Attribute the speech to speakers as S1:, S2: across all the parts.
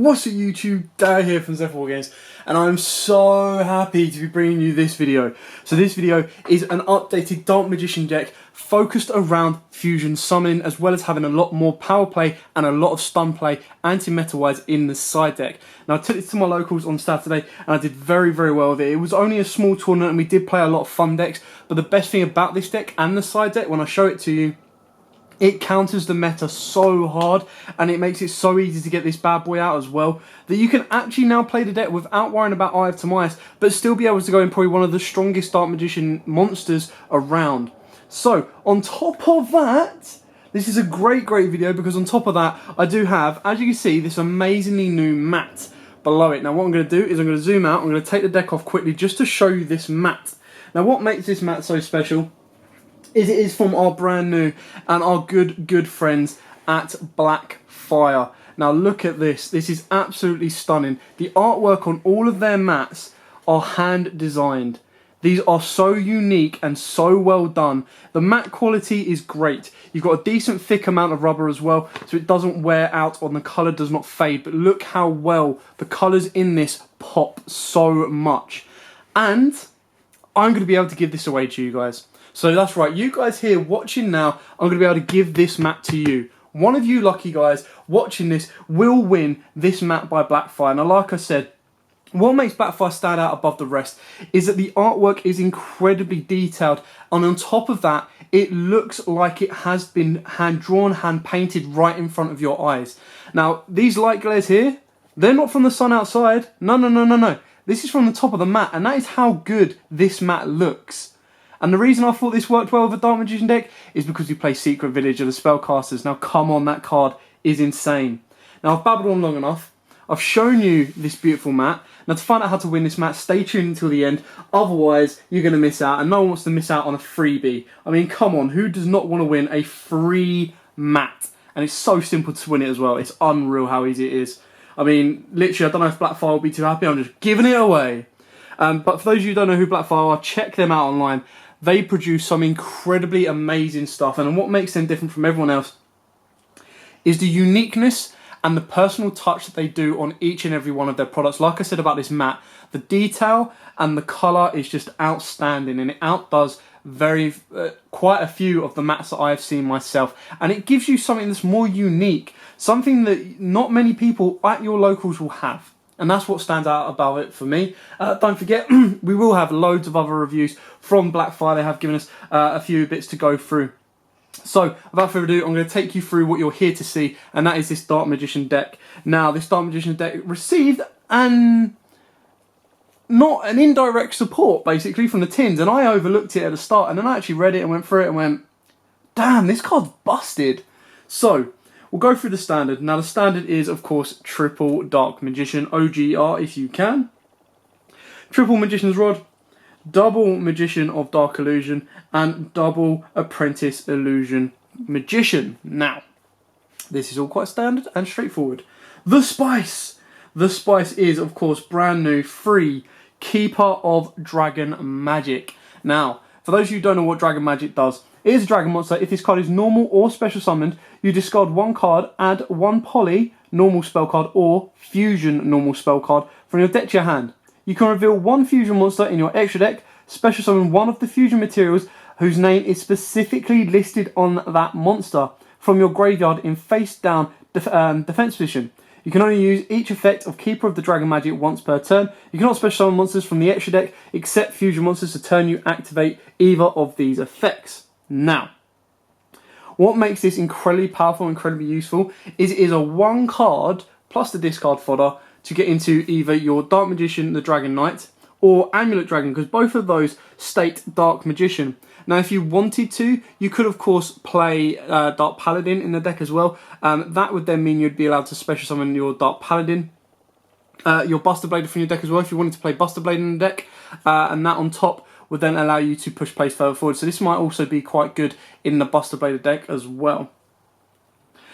S1: What's up YouTube, Dad here from Zephyr Wargames, and I'm so happy to be bringing you this video. So this video is an updated Dark Magician deck focused around fusion summoning, as well as having a lot more power play and a lot of stun play anti-meta wise in the side deck. Now I took this to my locals on Saturday and I did very well with it. It was only a small tournament and we did play a lot of fun decks, but the best thing about this deck and the side deck, when I show it to you, it counters the meta so hard and it makes it so easy to get this bad boy out as well that you can actually now play the deck without worrying about Eye of Timaeus, but still be able to go in probably one of the strongest Dark Magician monsters around. So on top of that, this is a great video, because on top of that I do have, as you can see, this amazingly new mat below it. Now what I'm going to do is I'm going to zoom out, I'm going to take the deck off quickly just to show you this mat. Now what makes this mat so special is it is from our brand new and our good friends at Blackfire. Now look at this. This is absolutely stunning. The artwork on all of their mats are hand designed. These are so unique and so well done. The mat quality is great. You've got a decent thick amount of rubber as well, so it doesn't wear out and the colour does not fade. But look how well the colours in this pop so much. And I'm going to be able to give this away to you guys. So that's right, you guys here watching now, I'm going to be able to give this mat to you. One of you lucky guys watching this will win this mat by Blackfire. Now like I said, what makes Blackfire stand out above the rest is that the artwork is incredibly detailed, and on top of that, it looks like it has been hand-drawn, hand-painted right in front of your eyes. Now, these light glares here, they're not from the sun outside. No. This is from the top of the mat, and that is how good this mat looks. And the reason I thought this worked well with a Dark Magician deck is because you play Secret Village of the Spellcasters. Now come on, that card is insane. Now I've babbled on long enough. I've shown you this beautiful mat. Now to find out how to win this mat, stay tuned until the end. Otherwise, you're going to miss out, and no one wants to miss out on a freebie. I mean, come on, who does not want to win a free mat? And it's so simple to win it as well. It's unreal how easy it is. I mean, literally, I don't know if Blackfire will be too happy. I'm just giving it away. But for those of you who don't know who Blackfire are, check them out online. They produce some incredibly amazing stuff, and what makes them different from everyone else is the uniqueness and the personal touch that they do on each and every one of their products. Like I said about this mat, the detail and the colour is just outstanding, and it outdoes quite a few of the mats that I have seen myself, and it gives you something that's more unique, something that not many people at your locals will have. And that's what stands out about it for me. Don't forget, we will have loads of other reviews from Blackfire. They have given us a few bits to go through. So, without further ado, I'm going to take you through what you're here to see, and that is this Dark Magician deck. Now, this Dark Magician deck received not an indirect support, basically, from the tins, and I overlooked it at the start, and then I actually read it and went through it and went, damn, this card's busted. So, we'll go through the standard. Now the standard is, of course, triple Dark Magician, OGR if you can. Triple Magician's Rod, double Magician of Dark Illusion, and double Apprentice Illusion Magician. Now, this is all quite standard and straightforward. The Spice! The Spice is, of course, brand new, free, Keeper of Dragon Magic. Now, for those of you who don't know what Dragon Magic does, it is a dragon monster. If this card is normal or special summoned, you discard one card, add one poly normal spell card or fusion normal spell card from your deck to your hand. You can reveal one fusion monster in your extra deck, special summon one of the fusion materials whose name is specifically listed on that monster from your graveyard in face down defense position. You can only use each effect of Keeper of the Dragon Magic once per turn. You cannot special summon monsters from the extra deck except fusion monsters to turn you activate either of these effects. Now, what makes this incredibly powerful and incredibly useful is it is a one card plus the discard fodder to get into either your Dark Magician, the Dragon Knight, or Amulet Dragon, because both of those state Dark Magician. Now, if you wanted to, you could of course play Dark Paladin in the deck as well. That would then mean you'd be allowed to special summon your Dark Paladin, your Buster Blader from your deck as well, if you wanted to play Buster Blade in the deck, and that on top would then allow you to push plays further forward. So this might also be quite good in the Buster Blader deck as well.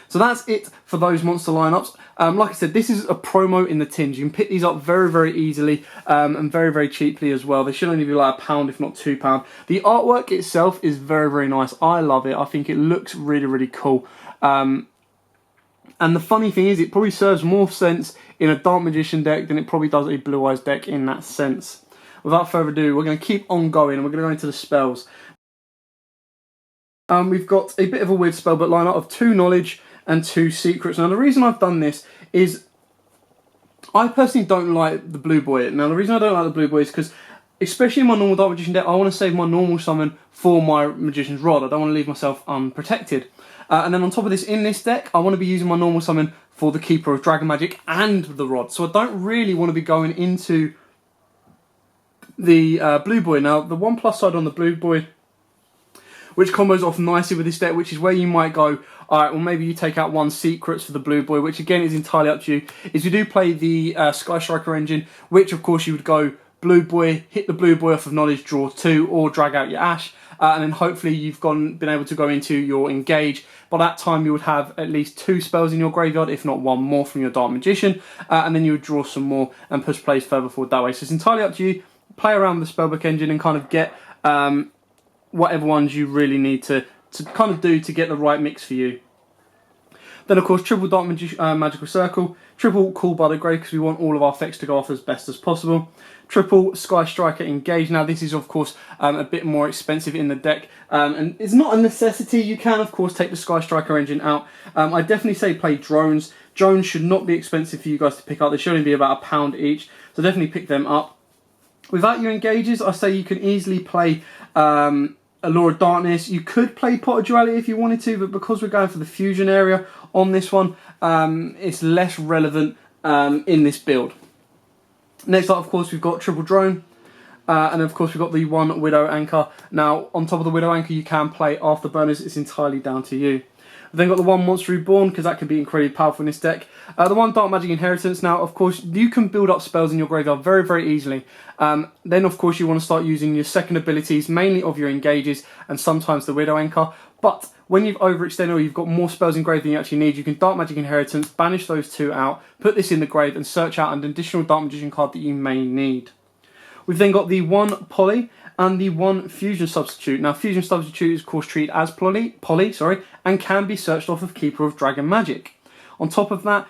S1: So that's it for those monster lineups. Like I said, this is a promo in the tins. You can pick these up very easily and very cheaply as well. They should only be like £1, if not £2. The artwork itself is very nice. I love it. I think it looks really cool. And the funny thing is, it probably serves more sense in a Dark Magician deck than it probably does a Blue Eyes deck in that sense. Without further ado, we're going to keep on going and we're going to go into the spells. We've got a bit of a weird spellbook lineup of 2 Knowledge and 2 Secrets. Now the reason I've done this is I personally don't like the Blue Boy. Now the reason I don't like the Blue Boy is because, especially in my normal Dark Magician deck, I want to save my normal summon for my Magician's Rod. I don't want to leave myself unprotected. And then on top of this, in this deck, I want to be using my normal summon for the Keeper of Dragon Magic and the Rod. So I don't really want to be going into the Blue Boy. Now, the one plus side on the Blue Boy, which combos off nicely with this deck, which is where you might go, alright, well maybe you take out 1 Secrets for the Blue Boy, which again is entirely up to you, is you do play the Sky Striker engine, which of course you would go Blue Boy, hit the Blue Boy off of Knowledge, draw 2, or drag out your Ash, and then hopefully you've been able to go into your Engage. By that time you would have at least 2 spells in your graveyard, if not 1 more from your Dark Magician, and then you would draw some more and push plays further forward that way. So it's entirely up to you. Play around with the Spellbook engine and kind of get whatever ones you really need to kind of do to get the right mix for you. Then of course triple Dark Magical Circle, triple Call by the Grave because we want all of our effects to go off as best as possible. Triple Sky Striker Engage. Now this is of course a bit more expensive in the deck and it's not a necessity. You can of course take the Sky Striker engine out. I definitely say play drones. Drones should not be expensive for you guys to pick up. They should only be about £1 each, so definitely pick them up. Without your Engages, I say you can easily play Allure of Darkness. You could play Pot of Duality if you wanted to, but because we're going for the fusion area on this one, it's less relevant in this build. Next up, of course, we've got Triple Drone, and of course we've got the 1 Widow Anchor. Now, on top of the Widow Anchor, you can play Afterburners. It's entirely down to you. We've then got the 1 Monster Reborn, because that can be incredibly powerful in this deck. The 1 Dark Magic Inheritance. Now, of course, you can build up spells in your graveyard very, very easily. Then, of course, you want to start using your second abilities, mainly of your Engages, and sometimes the Widow Anchor. But when you've overextended or you've got more spells in grave than you actually need, you can Dark Magic Inheritance, banish those 2 out, put this in the grave, and search out an additional Dark Magician card that you may need. We've then got the 1 Poly and the 1 Fusion Substitute. Now, Fusion Substitute is of course treated as poly, and can be searched off of Keeper of Dragon Magic. On top of that,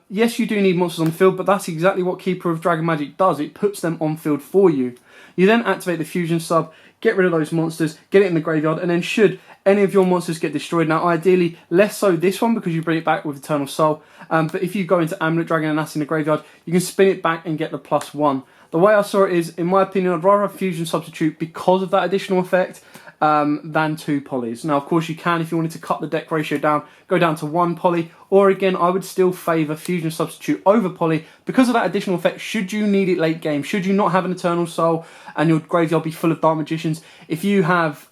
S1: yes, you do need monsters on the field, but that's exactly what Keeper of Dragon Magic does. It puts them on field for you. You then activate the Fusion Sub, get rid of those monsters, get it in the graveyard, and then should any of your monsters get destroyed, now ideally less so this one because you bring it back with Eternal Soul, but if you go into Amulet Dragon and that's in the graveyard, you can spin it back and get the +1. The way I saw it is, in my opinion, I'd rather have Fusion Substitute because of that additional effect than 2 polys. Now, of course, you can, if you wanted to cut the deck ratio down, go down to 1 poly, or again, I would still favour Fusion Substitute over poly because of that additional effect. Should you need it late game, should you not have an Eternal Soul and your graveyard be full of Dark Magicians, if you have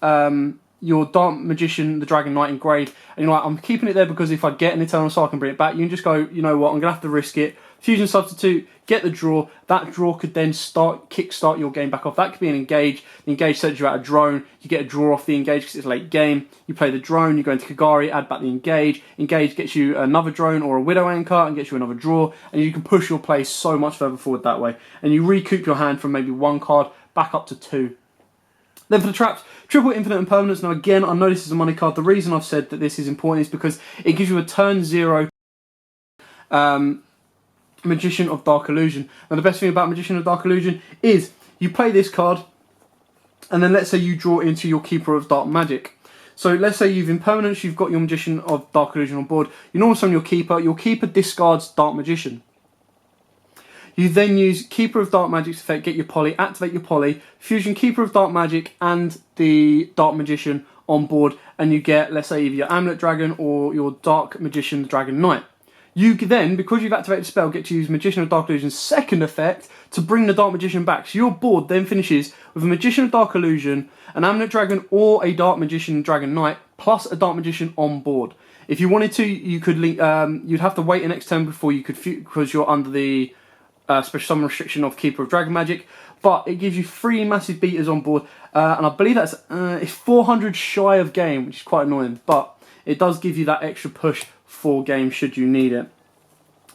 S1: your Dark Magician, the Dragon Knight in grave, and you're like, I'm keeping it there because if I get an Eternal Soul, I can bring it back, you can just go, you know what, I'm going to have to risk it. Fusion Substitute, get the draw. That draw could then kickstart your game back off. That could be an Engage. The Engage sends you out a drone. You get a draw off the Engage because it's late game. You play the drone, you go into Kagari, add back the Engage. Engage gets you another drone or a Widow Anchor and gets you another draw. And you can push your play so much further forward that way. And you recoup your hand from maybe 1 card back up to 2. Then for the traps, triple Infinite Impermanence. Now again, I know this is a money card. The reason I've said that this is important is because it gives you a turn 0 Magician of Dark Illusion. Now the best thing about Magician of Dark Illusion is you play this card and then let's say you draw into your Keeper of Dark Magic. So let's say you've Impermanence, you've got your Magician of Dark Illusion on board, you normally summon your Keeper discards Dark Magician. You then use Keeper of Dark Magic's effect, get your poly, activate your poly, fusion Keeper of Dark Magic and the Dark Magician on board, and you get, let's say, either your Amulet Dragon or your Dark Magician, the Dragon Knight. You then, because you've activated the spell, get to use Magician of Dark Illusion's second effect to bring the Dark Magician back. So your board then finishes with a Magician of Dark Illusion, an Amulet Dragon or a Dark Magician Dragon Knight, plus a Dark Magician on board. If you wanted to, you could link, you'd have to wait an next turn before you could, because you're under the special summon restriction of Keeper of Dragon Magic, but it gives you 3 massive beaters on board, and I believe that's it's 400 shy of game, which is quite annoying, but it does give you that extra push for game should you need it.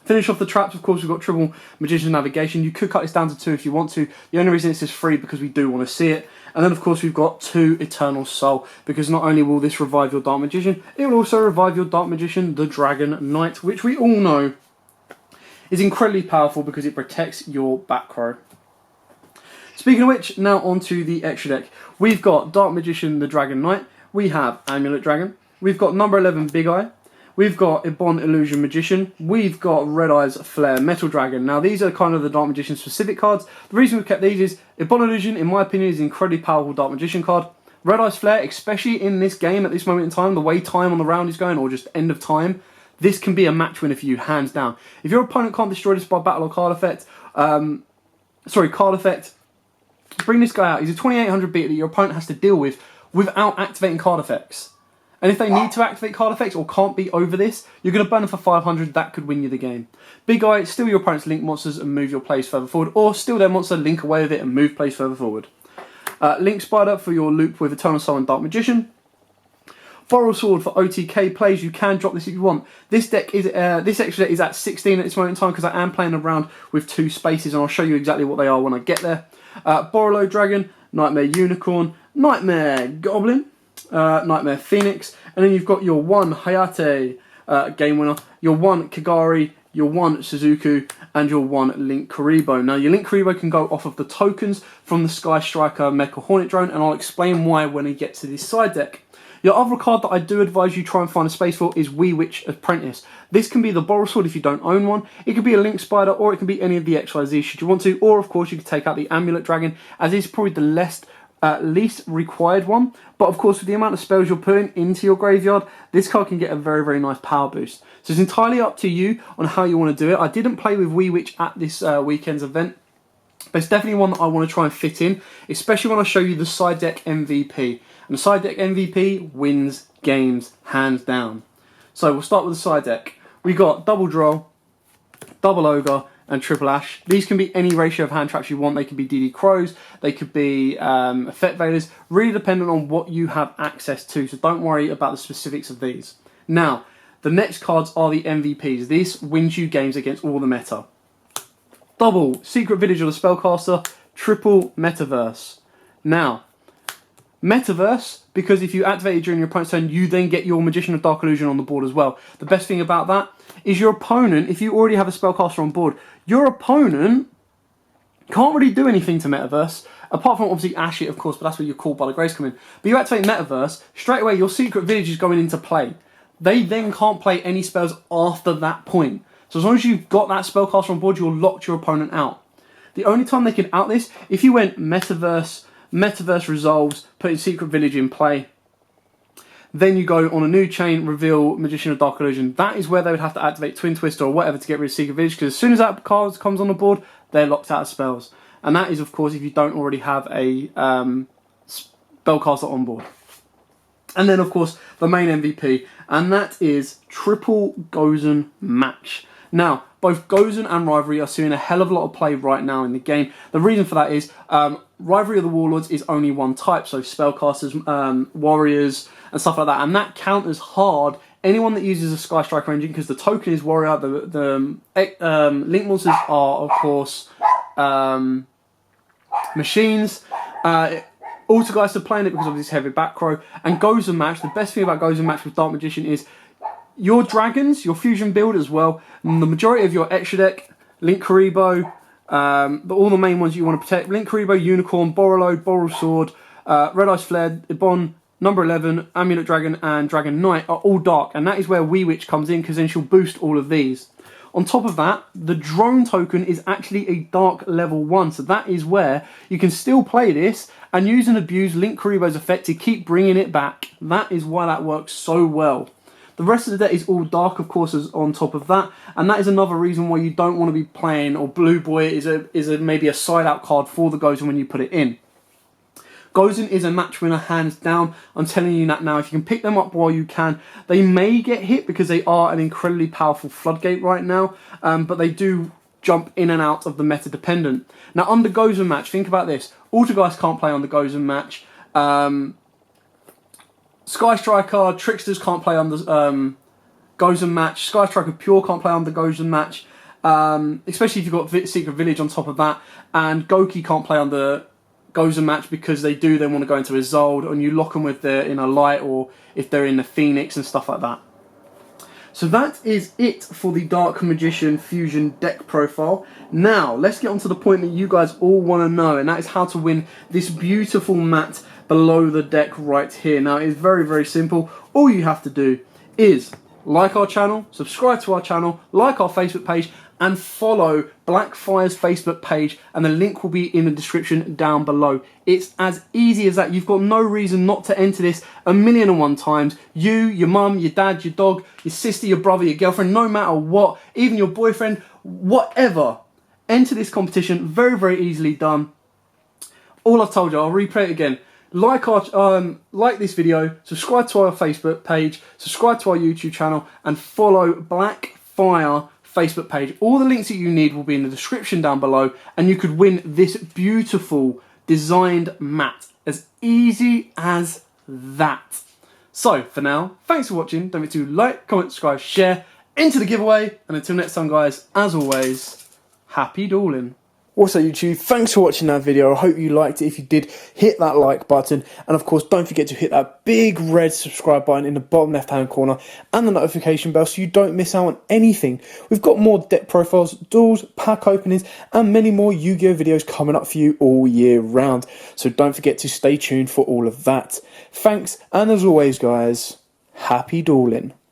S1: Finish off the traps, of course, we've got triple Magician's Navigation. You could cut this down to 2 if you want to. The only reason this is free because we do want to see it. And then, of course, we've got 2 Eternal Soul, because not only will this revive your Dark Magician, it will also revive your Dark Magician, the Dragon Knight, which we all know is incredibly powerful because it protects your back row. Speaking of which, now onto the extra deck. We've got Dark Magician, the Dragon Knight. We have Amulet Dragon. We've got number 11, Big Eye. We've got Ibon Illusion Magician. We've got Red Eyes Flare Metal Dragon. Now these are kind of the Dark Magician specific cards. The reason we've kept these is Ibon Illusion, in my opinion, is an incredibly powerful Dark Magician card. Red Eyes Flare, especially in this game at this moment in time, the way time on the round is going, or just end of time, this can be a match winner for you, hands down. If your opponent can't destroy this by battle or card effect, bring this guy out. He's a 2800 beat that your opponent has to deal with without activating card effects. And if they need to activate card effects or can't beat over this, you're going to burn them for 500, that could win you the game. Big Eye, steal your opponent's link monsters and move your plays further forward, or steal their monster, link away with it and move plays further forward. Link Spider for your loop with Eternal Soul and Dark Magician. Boral Sword for OTK plays. You can drop this if you want. This deck is this extra deck is at 16 at this moment in time because I am playing around with 2 spaces, and I'll show you exactly what they are when I get there. Borolo Dragon, Nightmare Unicorn, Nightmare Goblin, Nightmare Phoenix, and then you've got your 1 Hayate game winner, your 1 Kagari, your 1 Suzuku, and your 1 Link Kuribo. Now your Link Kuribo can go off of the tokens from the Sky Striker Mecha Hornet Drone, and I'll explain why when we get to this side deck. Your other card that I do advise you try and find a space for is YUGIOH Apprentice. This can be the Boral Sword if you don't own one. It could be a Link Spider, or it can be any of the XYZ should you want to. Or of course you could take out the Amulet Dragon, as it's probably the least required one. But of course with the amount of spells you're putting into your graveyard, this card can get a very, very nice power boost. So it's entirely up to you on how you want to do it. I didn't play with YUGIOH at this weekend's event, but it's definitely one that I want to try and fit in, especially when I show you the side deck MVP. And the side deck MVP wins games, hands down. So we'll start with the side deck. We got Double Droll, Double Ogre, and Triple Ash. These can be any ratio of hand traps you want. They could be DD Crows, they could be Effect Vaders, really dependent on what you have access to. So don't worry about the specifics of these. Now, the next cards are the MVPs. This wins you games against all the meta. Double Secret Village of the Spellcaster, triple Metaverse. Now, Metaverse, because if you activate it during your opponent's turn, you then get your Magician of Dark Illusion on the board as well. The best thing about that is your opponent, if you already have a Spellcaster on board, your opponent can't really do anything to Metaverse, apart from obviously Ash it, of course, but that's where your Call by the Grace come in. But you activate Metaverse, straight away your Secret Village is going into play. They then can't play any spells after that point. So as long as you've got that Spellcaster on board, you'll lock your opponent out. The only time they can out this, if you went Metaverse resolves, putting Secret Village in play, then you go on a new chain, reveal Magician of Dark Illusion. That is where they would have to activate Twin Twister or whatever to get rid of Secret Village, because as soon as that card comes on the board, they're locked out of spells. And that is, of course, if you don't already have a Spellcaster on board. And then, of course, the main MVP, and that is triple Gozen Match. Now, both Gozen and Rivalry are seeing a hell of a lot of play right now in the game. The reason for that is Rivalry of the Warlords is only one type, so Spellcasters, Warriors, and stuff like that. And that counters hard anyone that uses a Sky Striker engine, because the token is Warrior, the Link monsters are, of course, machines. Altergeist are playing it because of this heavy back row. And Gozen Match, the best thing about Gozen Match with Dark Magician is your dragons, your fusion build as well, and the majority of your extra deck, Link Kuribo, but all the main ones you want to protect, Link Kuribo, Unicorn, Borolo, Boral Sword, Red Eyes Flare, Ibon, number 11, Amulet Dragon, and Dragon Knight are all dark, and that is where YUGIOH comes in, because then she'll boost all of these. On top of that, the drone token is actually a dark level 1, so that is where you can still play this and use and abuse Link Kuribo's effect to keep bringing it back. That is why that works so well. The rest of the deck is all dark, of course, is on top of that, and that is another reason why you don't want to be playing, or Blue Boy is maybe a side-out card for the Gozen when you put it in. Gozen is a match winner, hands down. I'm telling you that now. If you can pick them up while you can, they may get hit because they are an incredibly powerful floodgate right now, but they do jump in and out of the meta dependent. Now, on the Gozen Match, think about this. Altergeist can't play on the Gozen Match. Sky Striker, Tricksters can't play on the Gozen Match. Sky Striker Pure can't play on the Gozen Match. especially if you've got Secret Village on top of that, and Goki can't play on the Gozen match because they do then want to go into Isolde, and you lock them with their Inner Light, or if they're in the Phoenix and stuff like that. So that is it for the Dark Magician Fusion deck profile. Now, let's get on to the point that you guys all want to know, and that is how to win this beautiful mat below the deck right here. Now, it is very, very simple. All you have to do is like our channel, subscribe to our channel, like our Facebook page, and follow Blackfire's Facebook page, and the link will be in the description down below. It's as easy as that. You've got no reason not to enter this 1,000,001 times. You, your mum, your dad, your dog, your sister, your brother, your girlfriend, no matter what, even your boyfriend, whatever. Enter this competition, very, very easily done. All I've told you, I'll replay it again. Like this video, subscribe to our Facebook page, subscribe to our YouTube channel, and follow Blackfire Facebook page. All the links that you need will be in the description down below, and you could win this beautiful designed mat. As easy as that. So, for now, thanks for watching. Don't forget to like, comment, subscribe, share, into the giveaway, and until next time guys, as always, happy dueling. Also YouTube, thanks for watching that video. I hope you liked it. If you did, hit that like button, and of course don't forget to hit that big red subscribe button in the bottom left hand corner and the notification bell so you don't miss out on anything. We've got more deck profiles, duels, pack openings, and many more Yu-Gi-Oh videos coming up for you all year round, so don't forget to stay tuned for all of that. Thanks, and as always guys, happy dueling.